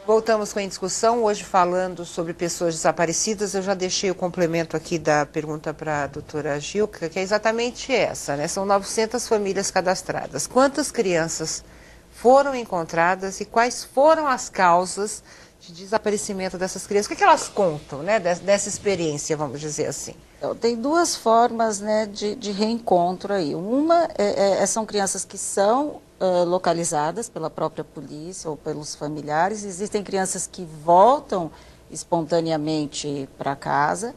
Voltamos com a discussão, hoje falando sobre pessoas desaparecidas. Eu já deixei o complemento aqui da pergunta para a doutora Gilca, que é exatamente essa, né? São 900 famílias cadastradas. Quantas crianças foram encontradas e quais foram as causas de desaparecimento dessas crianças? O que elas contam, né, dessa experiência, vamos dizer assim? Então, tem duas formas, né, de reencontro aí. Uma são crianças que são localizadas pela própria polícia ou pelos familiares. Existem crianças que voltam espontaneamente para casa.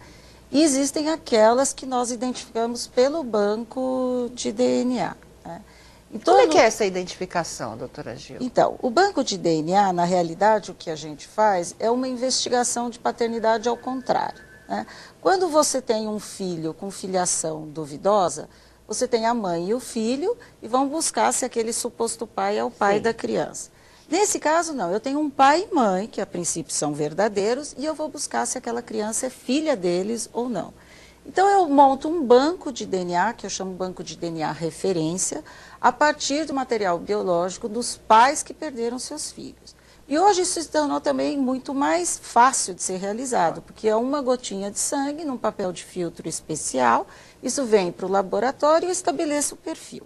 E existem aquelas que nós identificamos pelo banco de DNA. Né? Como é que é essa identificação, doutora Gil? Então, o banco de DNA, na realidade, o que a gente faz é uma investigação de paternidade ao contrário. Né? Quando você tem um filho com filiação duvidosa, você tem a mãe e o filho e vão buscar se aquele suposto pai é o pai da criança. Nesse caso, não. Eu tenho um pai e mãe, que a princípio são verdadeiros, e eu vou buscar se aquela criança é filha deles ou não. Então, eu monto um banco de DNA, que eu chamo banco de DNA referência, a partir do material biológico dos pais que perderam seus filhos. E hoje isso se tornou também muito mais fácil de ser realizado, porque é uma gotinha de sangue num papel de filtro especial, isso vem para o laboratório e estabelece o perfil.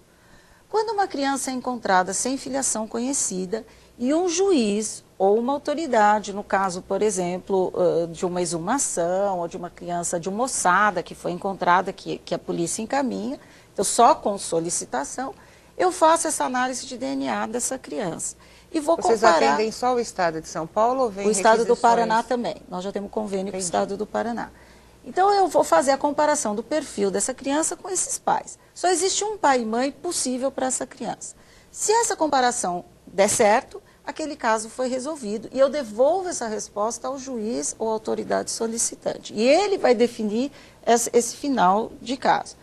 Quando uma criança é encontrada sem filiação conhecida e um juiz ou uma autoridade, no caso, por exemplo, de uma exumação ou de uma criança de uma ossada que foi encontrada, que a polícia encaminha, então só com solicitação, eu faço essa análise de DNA dessa criança. E vou Vocês comparar... atendem só o estado de São Paulo ou vem o estado do requisições? Paraná também. Nós já temos convênio com o estado do Paraná. Então, eu vou fazer a comparação do perfil dessa criança com esses pais. Só existe um pai e mãe possível para essa criança. Se essa comparação der certo, aquele caso foi resolvido e eu devolvo essa resposta ao juiz ou à autoridade solicitante. E ele vai definir esse final de caso.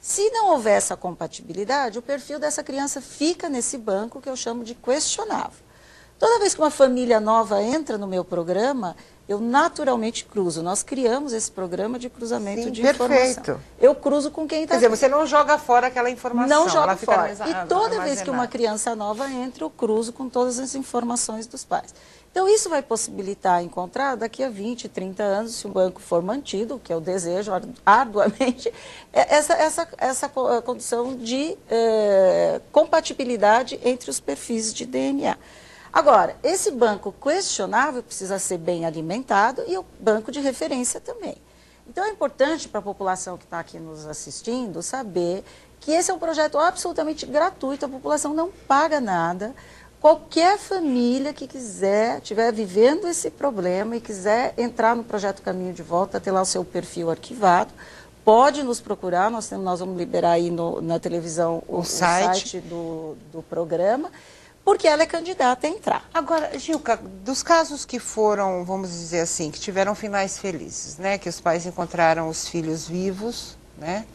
Se não houver essa compatibilidade, o perfil dessa criança fica nesse banco que eu chamo de questionável. Toda vez que uma família nova entra no meu programa, eu naturalmente cruzo. Nós criamos esse programa de cruzamento de informação. Eu cruzo com quem está... Quer dizer, você não joga fora aquela informação. Não joga fora. E toda vez que uma criança nova entra, eu cruzo com todas as informações dos pais. Então, isso vai possibilitar encontrar daqui a 20, 30 anos, se o banco for mantido, que eu desejo arduamente, essa condição de compatibilidade entre os perfis de DNA. Agora, esse banco questionável precisa ser bem alimentado e o banco de referência também. Então, é importante para a população que está aqui nos assistindo saber que esse é um projeto absolutamente gratuito, a população não paga nada. Qualquer família que estiver vivendo esse problema e quiser entrar no projeto Caminho de Volta, ter lá o seu perfil arquivado, pode nos procurar, nós vamos liberar aí na televisão o site do programa, porque ela é candidata a entrar. Agora, Gilca, dos casos que foram, vamos dizer assim, que tiveram finais felizes, né, que os pais encontraram os filhos vivos, né,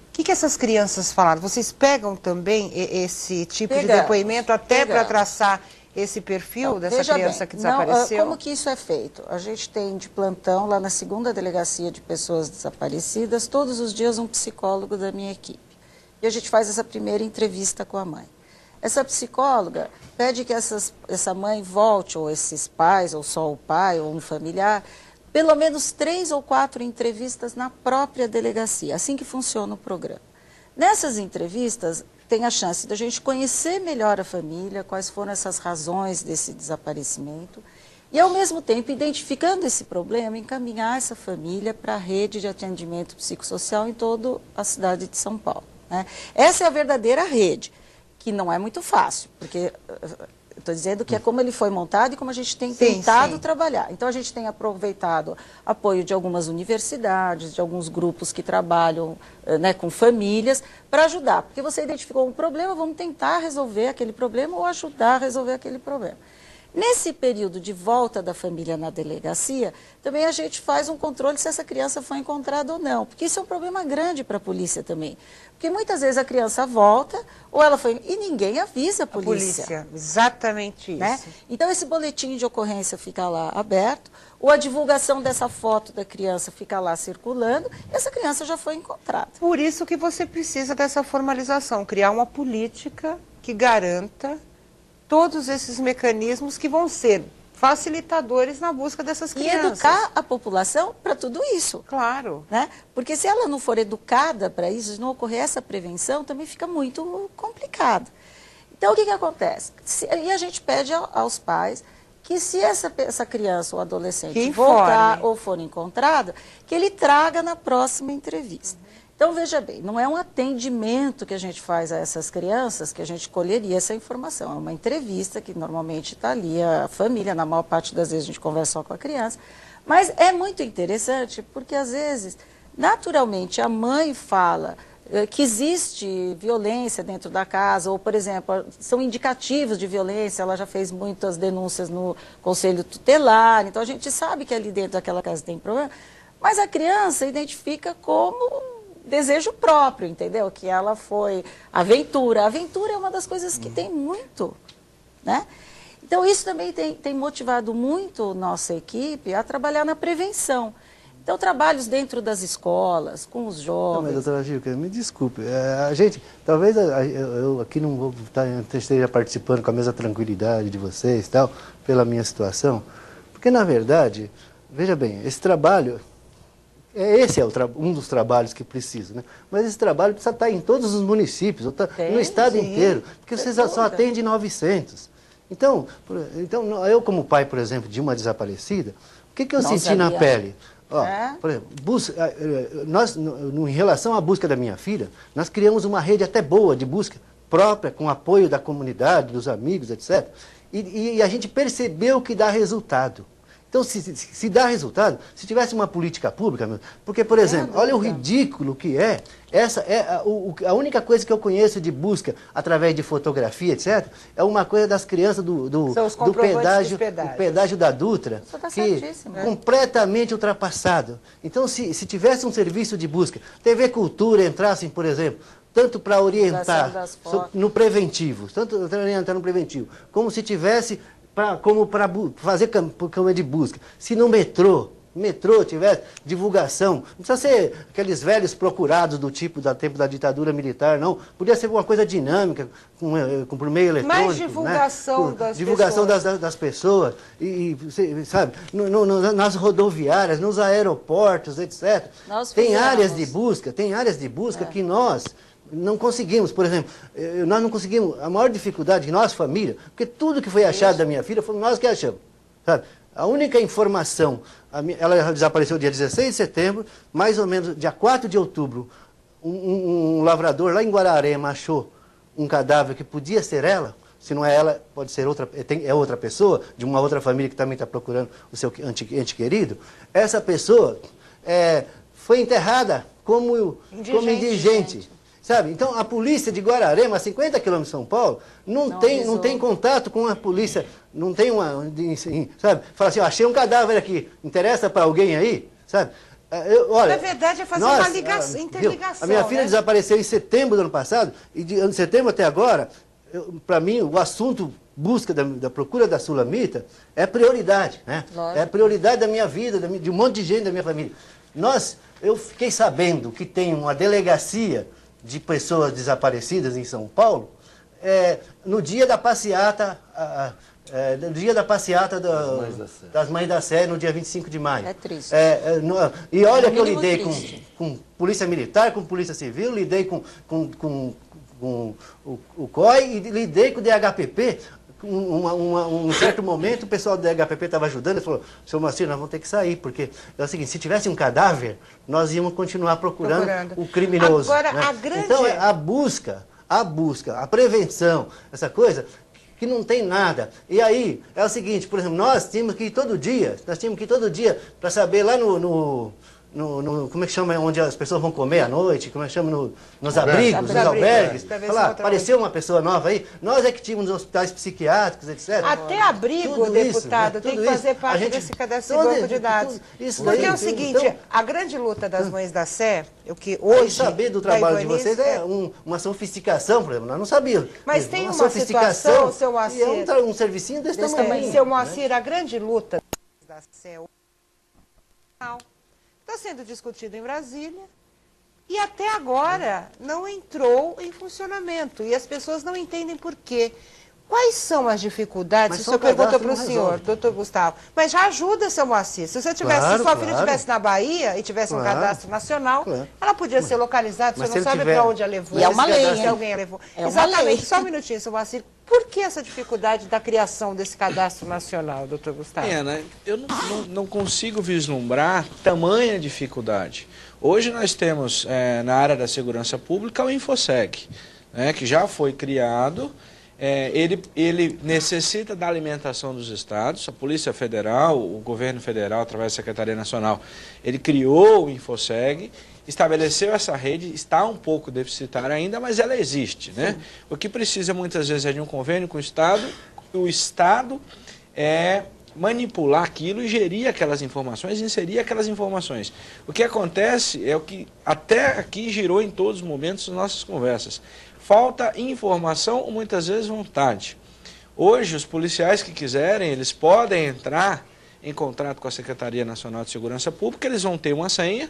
o que essas crianças falaram? Vocês pegam também esse tipo de depoimento até para traçar esse perfil dessa criança que desapareceu? Como que isso é feito? A gente tem de plantão lá na 2ª Delegacia de Pessoas Desaparecidas, todos os dias um psicólogo da minha equipe. E a gente faz essa primeira entrevista com a mãe. Essa psicóloga pede que essa mãe volte, ou esses pais, ou só o pai, ou um familiar, pelo menos 3 ou 4 entrevistas na própria delegacia, assim que funciona o programa. Nessas entrevistas, tem a chance de a gente conhecer melhor a família, quais foram essas razões desse desaparecimento, e ao mesmo tempo, identificando esse problema, encaminhar essa família para a rede de atendimento psicossocial em toda a cidade de São Paulo. Né? Essa é a verdadeira rede, que não é muito fácil, porque estou dizendo que é como ele foi montado e como a gente tem tentado trabalhar. Então, a gente tem aproveitado apoio de algumas universidades, de alguns grupos que trabalham com famílias, para ajudar. Porque você identificou um problema, vamos tentar resolver aquele problema ou ajudar a resolver aquele problema. Nesse período de volta da família na delegacia, também a gente faz um controle se essa criança foi encontrada ou não, porque isso é um problema grande para a polícia também. Porque muitas vezes a criança volta, ou ela foi... e ninguém avisa a polícia. Exatamente isso. Né? Então, esse boletim de ocorrência fica lá aberto, ou a divulgação dessa foto da criança fica lá circulando, e essa criança já foi encontrada. Por isso que você precisa dessa formalização, criar uma política que garanta todos esses mecanismos que vão ser facilitadores na busca dessas crianças. E educar a população para tudo isso. Claro. Né? Porque se ela não for educada para isso, se não ocorrer essa prevenção, também fica muito complicado. Então, o que acontece? E a gente pede aos pais que se essa criança ou adolescente voltar ou for encontrado, que ele traga na próxima entrevista. Então, veja bem, não é um atendimento que a gente faz a essas crianças que a gente colheria essa informação. É uma entrevista que normalmente está ali a família, na maior parte das vezes a gente conversa só com a criança. Mas é muito interessante porque, às vezes, naturalmente, a mãe fala que existe violência dentro da casa, ou, por exemplo, são indicativos de violência, ela já fez muitas denúncias no Conselho Tutelar, então a gente sabe que ali dentro daquela casa tem problema, mas a criança identifica como desejo próprio, entendeu? Que ela foi aventura. A aventura é uma das coisas que tem muito, né? Então, isso também tem motivado muito nossa equipe a trabalhar na prevenção. Então, trabalhos dentro das escolas, com os jovens... Não, mas, doutora Gil, me desculpe, a gente, talvez eu aqui não vou esteja participando com a mesma tranquilidade de vocês, tal, pela minha situação, porque, na verdade, veja bem, esse trabalho... Esse é um dos trabalhos que precisa, né? Mas esse trabalho precisa estar em todos os municípios, no estado inteiro, porque você só atende 900. Então, eu como pai, por exemplo, de uma desaparecida, o que eu senti na pele? Ó, por exemplo, em relação à busca da minha filha, nós criamos uma rede até boa de busca própria, com apoio da comunidade, dos amigos, etc. E a gente percebeu que dá resultado. Então, se dá resultado, se tivesse uma política pública, porque, por exemplo, olha o ridículo que é, essa é a única coisa que eu conheço de busca através de fotografia, etc., é uma coisa das crianças do pedágio da Dutra, que é completamente ultrapassado. Então, se tivesse um serviço de busca, TV Cultura entrassem, por exemplo, tanto para orientar no preventivo, como se tivesse... como para fazer campanha de busca. Se no metrô tivesse divulgação, não precisa ser aqueles velhos procurados do tipo do tempo da ditadura militar, não. Podia ser uma coisa dinâmica, por meio eletrônico. Mais divulgação, né? Divulgação das pessoas. Sabe, nas rodoviárias, nos aeroportos, etc. Tem áreas de busca que nós... não conseguimos, por exemplo, nós não conseguimos, a maior dificuldade de nós, família, porque tudo que foi achado da minha filha, foi nós que achamos, sabe? A única informação, ela desapareceu dia 16 de setembro, mais ou menos dia 4 de outubro, um lavrador lá em Guararema achou um cadáver que podia ser ela, se não é ela, pode ser outra pessoa, de uma outra família que também está procurando o seu ente querido. Essa pessoa foi enterrada como indigente. Sabe? Então, a polícia de Guararema, a 50 quilômetros de São Paulo, não tem contato com a polícia, não tem sabe? Fala assim, achei um cadáver aqui, interessa para alguém aí? Sabe? Olha, na verdade, é fazer uma interligação. A minha filha desapareceu em setembro do ano passado, e de setembro até agora, para mim, o assunto busca da procura da Sulamita é prioridade, né? É prioridade da minha vida, de um monte de gente da minha família. Eu fiquei sabendo que tem uma delegacia de pessoas desaparecidas em São Paulo, no dia da passeata, das Mães da Sé, no dia 25 de maio. É triste. E olha que eu lidei com polícia militar, com polícia civil, lidei com o COI e lidei com o DHPP. Um certo momento, o pessoal do DHPP estava ajudando e falou, senhor Moacir, nós vamos ter que sair, porque é o seguinte, se tivesse um cadáver, nós íamos continuar procurando o criminoso. Agora, né? Então, a busca, a prevenção, essa coisa, que não tem nada. E aí, é o seguinte, por exemplo, nós tínhamos que ir todo dia para saber lá como é que chama, onde as pessoas vão comer à noite, como é que chama, nos abrigos, nos albergues. Falar, apareceu uma pessoa nova aí, nós é que tínhamos hospitais psiquiátricos, etc. Até abrigo, deputado, tem que fazer parte desse cadastro de banco de dados. Porque é o seguinte, a grande luta das Mães da Sé, o que hoje... saber do trabalho de vocês é uma sofisticação, por exemplo, nós não sabíamos. Mas tem uma situação, seu Moacir... E um servicinho desse tamanho. Seu Moacir, a grande luta das Mães da Sé... está sendo discutido em Brasília e até agora não entrou em funcionamento. E as pessoas não entendem por quê. Quais são as dificuldades? Isso eu pergunto para o senhor, doutor Gustavo. Mas já ajuda, seu Moacir. Se você tivesse, se sua filha estivesse na Bahia e tivesse um cadastro nacional, ela podia ser localizada, você não sabe para onde a levou. E é uma lei, se alguém a levou. É uma Exatamente, lei. só um minutinho, seu Moacir. Por que essa dificuldade da criação desse cadastro nacional, doutor Gustavo? Eu não consigo vislumbrar tamanha dificuldade. Hoje nós temos, na área da segurança pública, o InfoSeg, né, que já foi criado. Ele necessita da alimentação dos estados, a Polícia Federal, o governo federal, através da Secretaria Nacional, ele criou o InfoSeg, estabeleceu essa rede, está um pouco deficitária ainda, mas ela existe, né? O que precisa muitas vezes é de um convênio com o Estado manipular aquilo e gerir aquelas informações, inserir aquelas informações. O que acontece é o que até aqui girou em todos os momentos das nossas conversas. Falta informação ou muitas vezes vontade. Hoje, os policiais que quiserem, eles podem entrar em contrato com a Secretaria Nacional de Segurança Pública, eles vão ter uma senha,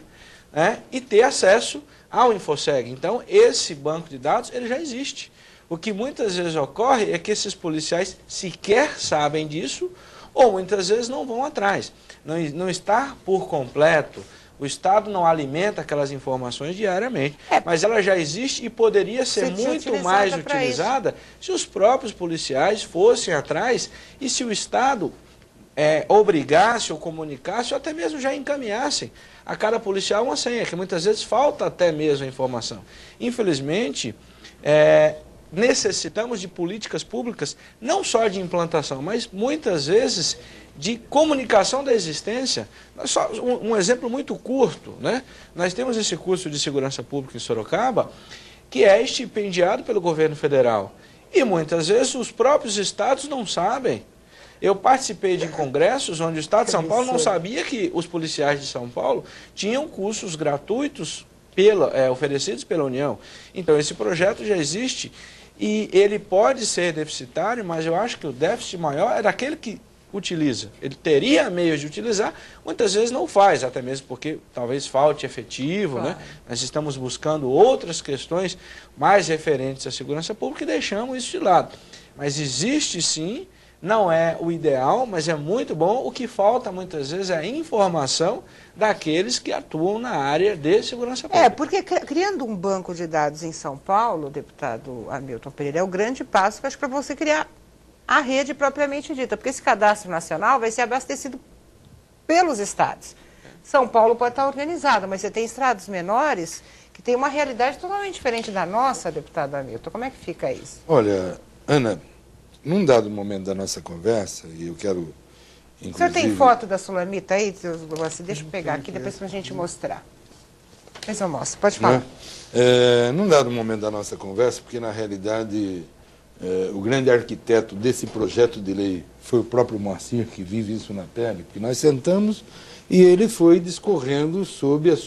né, e ter acesso ao InfoSeg. Então, esse banco de dados ele já existe. O que muitas vezes ocorre é que esses policiais sequer sabem disso ou muitas vezes não vão atrás. Não está por completo. O Estado não alimenta aquelas informações diariamente, mas ela já existe e poderia ser muito mais utilizada se os próprios policiais fossem atrás e se o Estado obrigasse ou comunicasse ou até mesmo já encaminhassem a cada policial uma senha, que muitas vezes falta até mesmo a informação. Infelizmente, necessitamos de políticas públicas, não só de implantação, mas muitas vezes de comunicação da existência. Só um exemplo muito curto, né? Nós temos esse curso de segurança pública em Sorocaba, que é estipendiado pelo governo federal. E muitas vezes os próprios estados não sabem. Eu participei de congressos onde o estado de São Paulo não sabia que os policiais de São Paulo tinham cursos gratuitos oferecidos pela União. Então esse projeto já existe e ele pode ser deficitário, mas eu acho que o déficit maior é daquele que utiliza. Ele teria meios de utilizar, muitas vezes não faz, até mesmo porque talvez falte efetivo, né? Nós estamos buscando outras questões mais referentes à segurança pública e deixamos isso de lado. Mas existe sim, não é o ideal, mas é muito bom. O que falta muitas vezes é a informação daqueles que atuam na área de segurança pública. Porque criando um banco de dados em São Paulo, deputado Hamilton Pereira, é o grande passo, acho, para você criar a rede propriamente dita, porque esse cadastro nacional vai ser abastecido pelos estados. São Paulo pode estar organizado, mas você tem estados menores que têm uma realidade totalmente diferente da nossa, deputado Hamilton. Como é que fica isso? Olha, Ana, num dado momento da nossa conversa, e eu quero, inclusive... O senhor tem foto da Sulamita aí? Deixa eu pegar aqui, depois para a gente mostrar. Depois eu mostro, pode falar. Num dado momento da nossa conversa, porque na realidade o grande arquiteto desse projeto de lei foi o próprio Moacir, que vive isso na pele, porque nós sentamos e ele foi discorrendo sobre a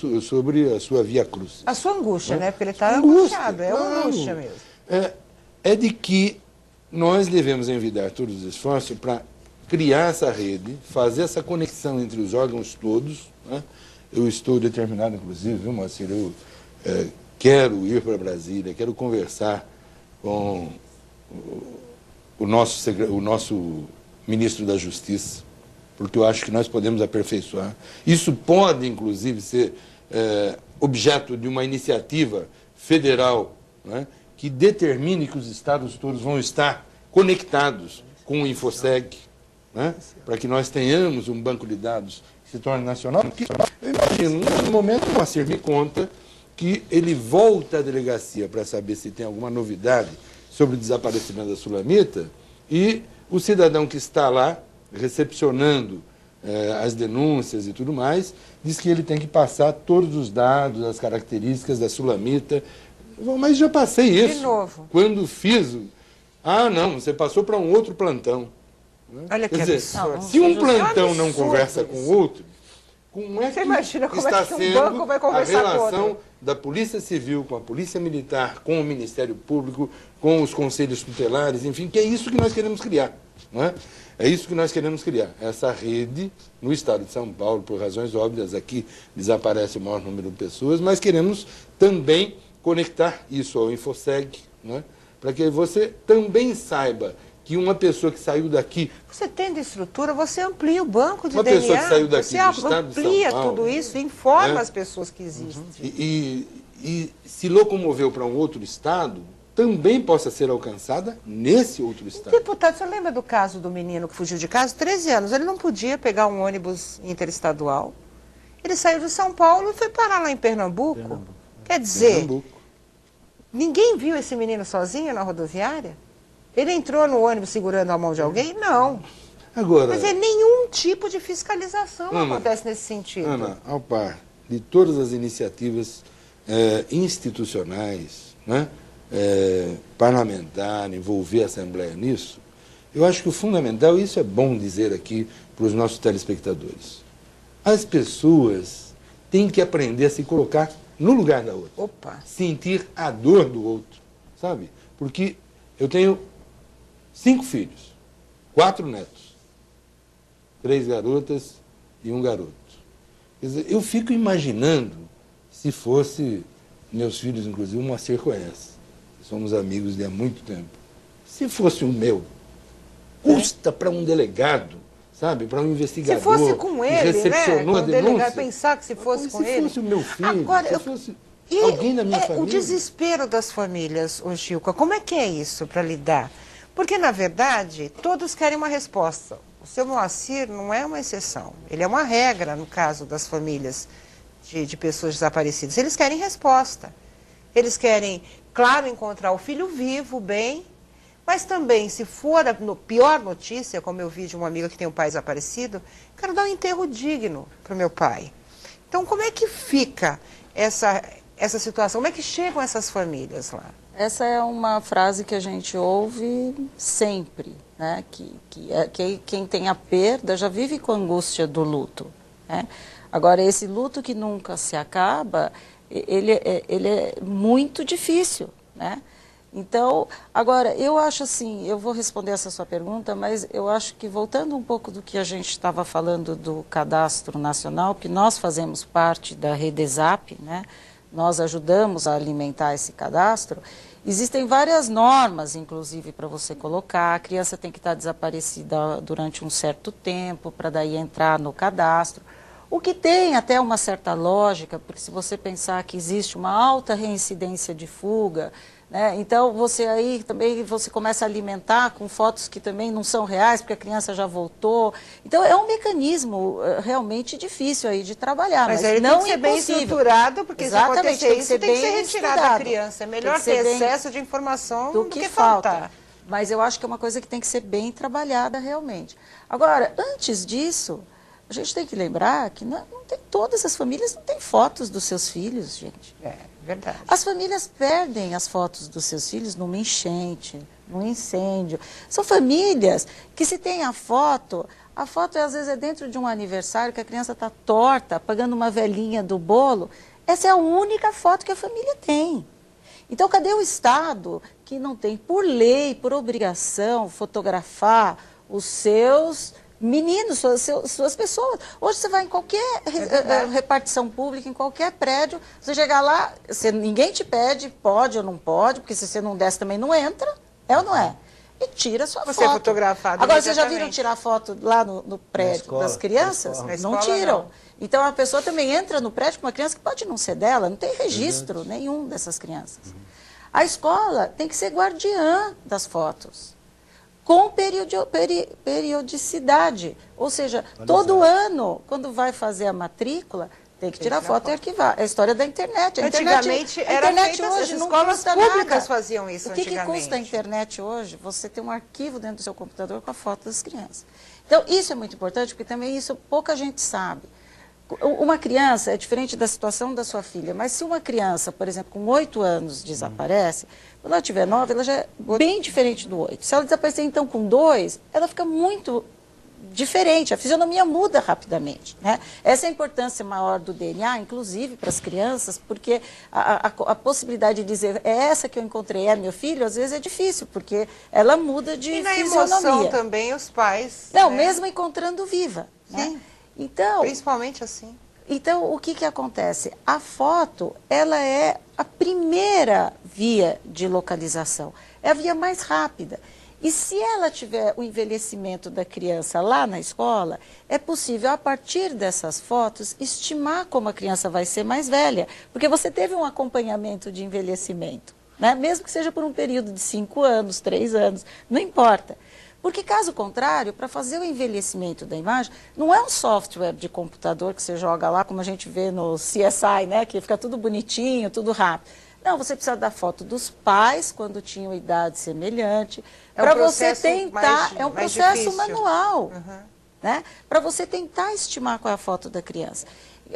sua via cruz. A sua angústia, né? Porque ele está angustiado, é uma angústia mesmo. É de que nós devemos envidar todos os esforços para criar essa rede, fazer essa conexão entre os órgãos todos, né? Eu estou determinado, inclusive, viu, Moacir, eu quero ir para Brasília, quero conversar com o nosso ministro da Justiça, porque eu acho que nós podemos aperfeiçoar. Isso pode, inclusive, ser objeto de uma iniciativa federal, né, que determine que os estados todos vão estar conectados com o InfoSeg, né, para que nós tenhamos um banco de dados que se torne nacional. Porque, eu imagino, no momento, o Moacir me conta que ele volta à delegacia para saber se tem alguma novidade sobre o desaparecimento da Sulamita, e o cidadão que está lá recepcionando as denúncias e tudo mais, diz que ele tem que passar todos os dados, as características da Sulamita. Mas já passei isso. De novo. Quando fiz... Ah, não, você passou para um outro plantão. Olha que absurdo. Se um plantão não conversa com o outro, como é que está sendo a relação da Polícia Civil com a Polícia Militar, com o Ministério Público, com os conselhos tutelares, enfim, que é isso que nós queremos criar, não é? É isso que nós queremos criar, essa rede no estado de São Paulo, por razões óbvias, aqui desaparece o maior número de pessoas, mas queremos também conectar isso ao InfoSeg, não é? Para que você também saiba que uma pessoa que saiu daqui... Você tendo estrutura, você amplia o banco de uma DNA. Pessoa que saiu daqui você do estado de São amplia Paulo, tudo isso, informa né? as pessoas que existem. E se locomoveu para um outro estado, também possa ser alcançada nesse outro estado. Deputado, você lembra do caso do menino que fugiu de casa? 13 anos, ele não podia pegar um ônibus interestadual. Ele saiu de São Paulo e foi parar lá em Pernambuco. Quer dizer, ninguém viu esse menino sozinho na rodoviária? Ele entrou no ônibus segurando a mão de alguém? Não. Agora, mas nenhum tipo de fiscalização acontece nesse sentido. Ana, ao par de todas as iniciativas institucionais, né, parlamentar, envolver a Assembleia nisso, eu acho que o fundamental, e isso é bom dizer aqui para os nossos telespectadores, as pessoas têm que aprender a se colocar no lugar da outra. Opa. Sentir a dor do outro, sabe? Porque eu tenho 5 filhos, 4 netos, 3 garotas e 1 garoto. Quer dizer, eu fico imaginando se fosse meus filhos, inclusive o Moacir conhece, somos amigos de há muito tempo. Se fosse o meu, custa para um delegado, sabe, para um investigador. Se fosse com ele, recepcionou né? a denúncia, delegado pensar que se fosse com ele. Se fosse o meu filho, agora, se fosse alguém da minha família. O desespero das famílias, ô Gilca, como é que é isso para lidar? Porque, na verdade, todos querem uma resposta. O seu Moacir não é uma exceção. Ele é uma regra, no caso das famílias de pessoas desaparecidas. Eles querem resposta. Eles querem, claro, encontrar o filho vivo, bem, mas também, se for a pior notícia, como eu vi de uma amiga que tem um pai desaparecido, quero dar um enterro digno para o meu pai. Então, como é que fica essa situação? Como é que chegam essas famílias lá? Essa é uma frase que a gente ouve sempre, né? Que quem tem a perda já vive com a angústia do luto, né? Agora, esse luto que nunca se acaba, ele é muito difícil, né? Então, agora, eu acho assim, eu vou responder essa sua pergunta, mas eu acho que, voltando um pouco do que a gente estava falando do Cadastro Nacional, que nós fazemos parte da Redesap, né? Nós ajudamos a alimentar esse cadastro, existem várias normas, inclusive, para você colocar. A criança tem que estar desaparecida durante um certo tempo, para daí entrar no cadastro. O que tem até uma certa lógica, porque se você pensar que existe uma alta reincidência de fuga, né, então você aí também começa a alimentar com fotos que também não são reais, porque a criança já voltou. Então é um mecanismo realmente difícil aí de trabalhar, mas ele não tem que ser bem estruturado, porque exatamente, se acontecer isso, tem que ser retirado da estudado. criança. É melhor ter excesso de informação do que falta. faltar. Mas eu acho que é uma coisa que tem que ser bem trabalhada realmente. Agora, antes disso, a gente tem que lembrar que todas as famílias não têm fotos dos seus filhos, gente. É, verdade. As famílias perdem as fotos dos seus filhos numa enchente, num incêndio. São famílias que, se tem a foto às vezes é dentro de um aniversário que a criança está torta, pagando uma velhinha do bolo. Essa é a única foto que a família tem. Então, cadê o Estado que não tem, por lei, por obrigação, fotografar os seus meninos, suas pessoas? Hoje você vai em qualquer repartição pública, em qualquer prédio, você chegar lá, ninguém te pede, pode ou não pode, porque se você não desce também não entra, é ou não é? E tira sua foto. Você é fotografado. Agora, vocês já viram tirar foto lá no prédio das crianças? Não tiram. Não. Então, a pessoa também entra no prédio com uma criança que pode não ser dela, não tem registro nenhum dessas crianças. A escola tem que ser guardiã das fotos, com periodicidade. Ou seja, todo ano, quando vai fazer a matrícula, tem que tirar foto e arquivar. É a história da internet. Antigamente, a internet hoje as não escolas custa públicas nada. faziam isso antigamente. O que custa a internet hoje? Você tem um arquivo dentro do seu computador com a foto das crianças. Então, isso é muito importante, porque também isso pouca gente sabe. Uma criança é diferente da situação da sua filha, mas se uma criança, por exemplo, com 8 anos desaparece, quando ela tiver 9, ela já é bem diferente do 8. Se ela desaparecer, então, com 2, ela fica muito diferente, a fisionomia muda rapidamente, né? Essa é a importância maior do DNA, inclusive para as crianças, porque a possibilidade de dizer, é essa que eu encontrei, é meu filho, às vezes é difícil, porque ela muda de fisionomia. E na emoção também, os pais... Não, mesmo encontrando viva. Sim. Né? Então, principalmente assim. Então, o que acontece? A foto, ela é a primeira via de localização, é a via mais rápida. E se ela tiver o envelhecimento da criança lá na escola, é possível, a partir dessas fotos, estimar como a criança vai ser mais velha, porque você teve um acompanhamento de envelhecimento, né? Mesmo que seja por um período de 5 anos, 3 anos, não importa. Porque, caso contrário, para fazer o envelhecimento da imagem, não é um software de computador que você joga lá, como a gente vê no CSI, né? Que fica tudo bonitinho, tudo rápido. Não, você precisa da foto dos pais, quando tinham idade semelhante, para você tentar, é um processo manual, né? Para você tentar estimar qual é a foto da criança,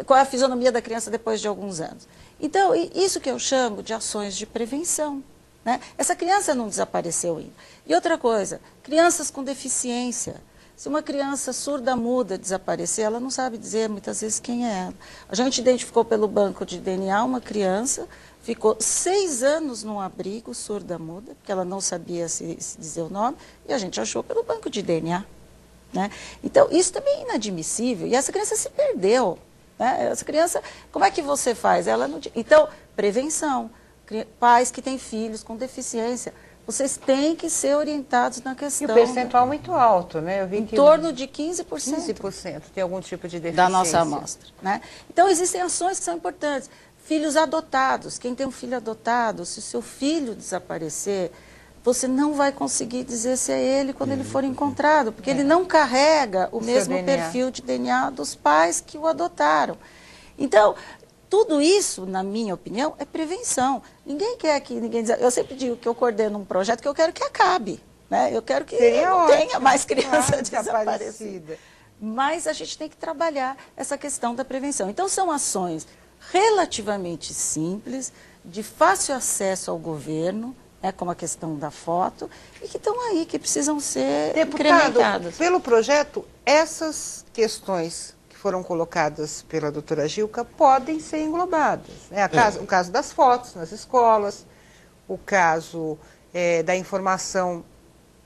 qual é a fisionomia da criança depois de alguns anos. Então, isso que eu chamo de ações de prevenção, né? Essa criança não desapareceu ainda. E outra coisa, crianças com deficiência. Se uma criança surda-muda desaparecer, ela não sabe dizer muitas vezes quem é ela. A gente identificou pelo banco de DNA uma criança, ficou 6 anos num abrigo, surda-muda, porque ela não sabia se dizer o nome, e a gente achou pelo banco de DNA, né? Então, isso também é inadmissível, e essa criança se perdeu, né? Essa criança, como é que você faz? Ela não... Então, prevenção, pais que têm filhos com deficiência, vocês têm que ser orientados na questão. E o percentual muito alto, né? Eu vi em que torno de 15%. 15% tem algum tipo de deficiência. Da nossa amostra, né? Então, existem ações que são importantes. Filhos adotados, quem tem um filho adotado, se o seu filho desaparecer, você não vai conseguir dizer se é ele quando ele for encontrado, porque ele não carrega o mesmo perfil de DNA dos pais que o adotaram. Então, tudo isso, na minha opinião, é prevenção. Ninguém quer que ninguém... Eu sempre digo que eu coordeno um projeto que eu quero que acabe, né? Eu quero que não tenha mais criança desaparecida. Mas a gente tem que trabalhar essa questão da prevenção. Então, são ações relativamente simples, de fácil acesso ao governo, né, como a questão da foto, e que estão aí, que precisam ser incrementadas. Pelo projeto, essas questões que foram colocadas pela doutora Gilca podem ser englobadas, né? O caso das fotos nas escolas, o caso da informação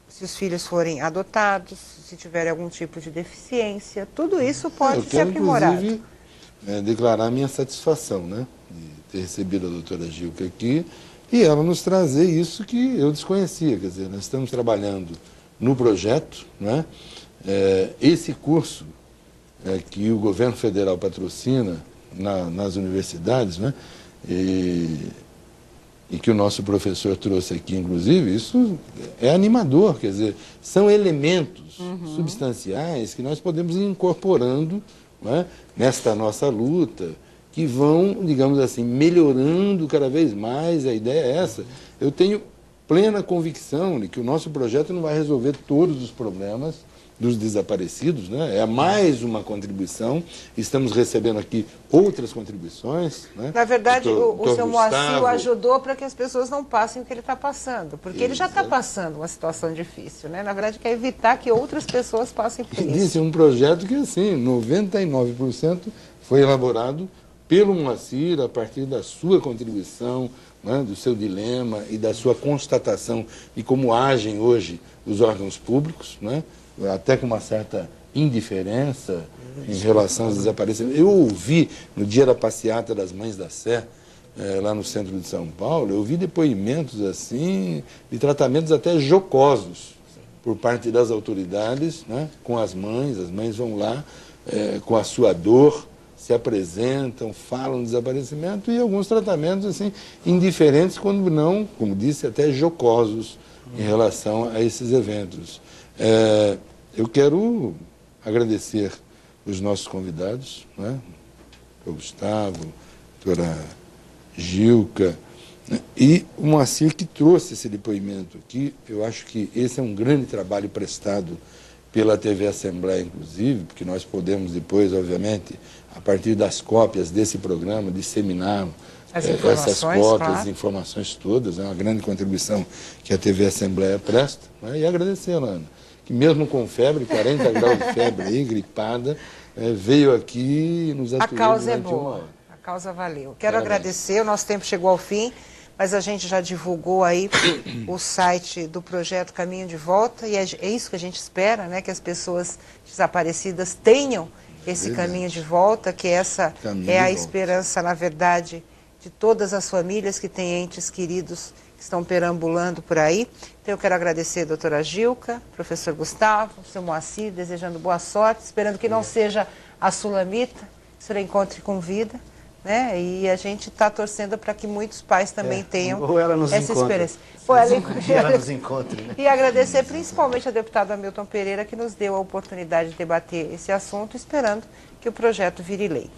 se os filhos forem adotados, se tiverem algum tipo de deficiência, tudo isso pode ser aprimorado. Inclusive, declarar minha satisfação, né, de ter recebido a doutora Gilca aqui e ela nos trazer isso que eu desconhecia. Quer dizer, nós estamos trabalhando no projeto, né, esse curso que o governo federal patrocina nas universidades, né, e que o nosso professor trouxe aqui, inclusive, isso é animador. Quer dizer, são elementos substanciais que nós podemos ir incorporando, né, nesta nossa luta, que vão, digamos assim, melhorando cada vez mais. A ideia é essa. Eu tenho plena convicção de que o nosso projeto não vai resolver todos os problemas dos desaparecidos, né? É mais uma contribuição. Estamos recebendo aqui outras contribuições, né? Na verdade, o seu Moacir ajudou para que as pessoas não passem o que ele está passando, porque ele já está passando uma situação difícil, né? Na verdade, quer evitar que outras pessoas passem por isso. Disse um projeto que, assim, 99% foi elaborado pelo Moacir a partir da sua contribuição, né, do seu dilema e da sua constatação de como agem hoje os órgãos públicos, né? Até com uma certa indiferença em relação aos desaparecimentos. Eu ouvi, no dia da passeata das Mães da Sé, lá no centro de São Paulo, eu ouvi depoimentos assim, de tratamentos até jocosos por parte das autoridades, né, com as mães vão lá com a sua dor, se apresentam, falam do desaparecimento, e alguns tratamentos assim, indiferentes, quando não, como disse, até jocosos em relação a esses eventos. Eu quero agradecer os nossos convidados, né? O Gustavo, a doutora Gilca, né? E o Moacir, que trouxe esse depoimento aqui. Eu acho que esse é um grande trabalho prestado pela TV Assembleia, inclusive, porque nós podemos depois, obviamente, a partir das cópias desse programa, disseminar essas cópias, as informações todas. É uma grande contribuição que a TV Assembleia presta, né? E agradecer, Ana, que mesmo com febre, 40 graus de febre aí, gripada, veio aqui e nos atendeu. A causa é boa, a causa valeu. Quero agradecer, o nosso tempo chegou ao fim, mas a gente já divulgou aí o site do projeto Caminho de Volta, e é isso que a gente espera, né, que as pessoas desaparecidas tenham esse caminho de volta, que essa é a esperança, na verdade, de todas as famílias que têm entes queridos que estão perambulando por aí. Então eu quero agradecer a doutora Gilca, professor Gustavo, seu Moacir, desejando boa sorte, esperando que não seja a Sulamita, que o senhor encontre com vida, né? E a gente está torcendo para que muitos pais também tenham ou ela nos essa encontra. experiência. Ela nos encontre, né? E agradecer principalmente ao deputado Hamilton Pereira, que nos deu a oportunidade de debater esse assunto, esperando que o projeto vire lei.